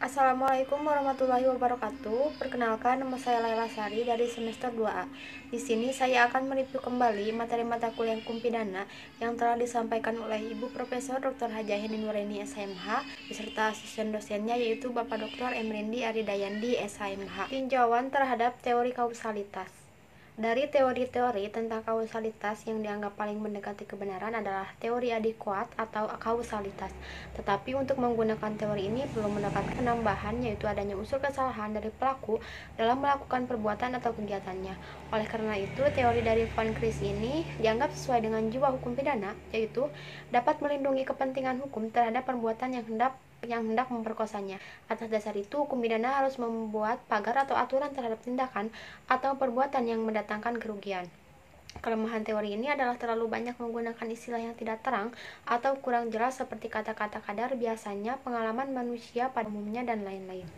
Assalamualaikum warahmatullahi wabarakatuh. Perkenalkan, nama saya Laila Sari dari semester 2A. Di sini saya akan mereview kembali materi mata kuliah Hukum Pidana yang telah disampaikan oleh Ibu Profesor Dr. Hajah Heni Nureni SHMH beserta asisten dosennya yaitu Bapak Dr. Emrindi Aridayandi SHMH. Tinjauan terhadap teori kausalitas. Dari teori-teori tentang kausalitas yang dianggap paling mendekati kebenaran adalah teori adekuat atau kausalitas. Tetapi untuk menggunakan teori ini perlu mendapatkan penambahan, yaitu adanya unsur kesalahan dari pelaku dalam melakukan perbuatan atau kegiatannya. Oleh karena itu, teori dari Van Kris ini dianggap sesuai dengan jiwa hukum pidana, yaitu dapat melindungi kepentingan hukum terhadap perbuatan yang hendak memperkosanya. Atas dasar itu, hukum pidana harus membuat pagar atau aturan terhadap tindakan atau perbuatan yang mendatangkan kerugian. Kelemahan teori ini adalah terlalu banyak menggunakan istilah yang tidak terang atau kurang jelas seperti kata-kata kadar, biasanya, pengalaman manusia pada umumnya, dan lain-lain.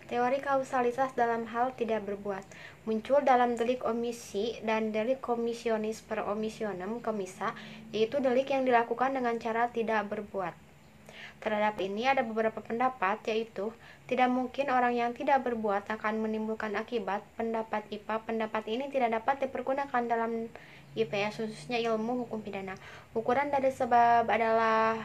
Teori kausalitas dalam hal tidak berbuat muncul dalam delik omisi dan delik komisionis per omissionem komissa, yaitu delik yang dilakukan dengan cara tidak berbuat. Terhadap ini ada beberapa pendapat, yaitu tidak mungkin orang yang tidak berbuat akan menimbulkan akibat. Pendapat IPA, pendapat ini tidak dapat dipergunakan dalam IPS, khususnya ilmu hukum pidana. Ukuran dari sebab adalah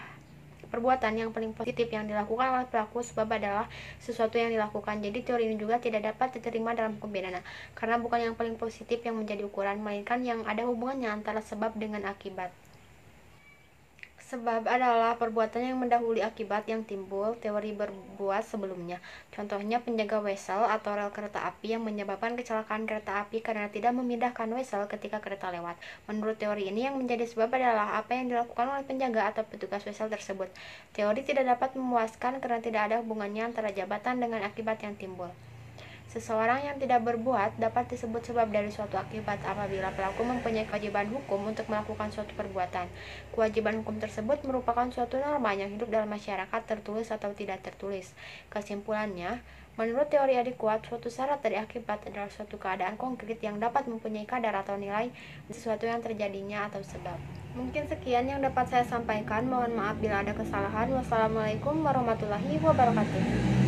perbuatan yang paling positif yang dilakukan oleh pelaku, sebab adalah sesuatu yang dilakukan. Jadi teori ini juga tidak dapat diterima dalam hukum pidana, karena bukan yang paling positif yang menjadi ukuran, melainkan yang ada hubungannya antara sebab dengan akibat. Sebab adalah perbuatan yang mendahului akibat yang timbul teori berbuat sebelumnya. Contohnya penjaga wesel atau rel kereta api yang menyebabkan kecelakaan kereta api karena tidak memindahkan wesel ketika kereta lewat. Menurut teori ini yang menjadi sebab adalah apa yang dilakukan oleh penjaga atau petugas wesel tersebut. Teori tidak dapat memuaskan karena tidak ada hubungannya antara jabatan dengan akibat yang timbul. Seseorang yang tidak berbuat dapat disebut sebab dari suatu akibat apabila pelaku mempunyai kewajiban hukum untuk melakukan suatu perbuatan. Kewajiban hukum tersebut merupakan suatu norma yang hidup dalam masyarakat, tertulis atau tidak tertulis. Kesimpulannya, menurut teori adekuat, suatu syarat dari akibat adalah suatu keadaan konkret yang dapat mempunyai kadar atau nilai sesuatu yang terjadinya atau sebab. Mungkin sekian yang dapat saya sampaikan. Mohon maaf bila ada kesalahan. Wassalamualaikum warahmatullahi wabarakatuh.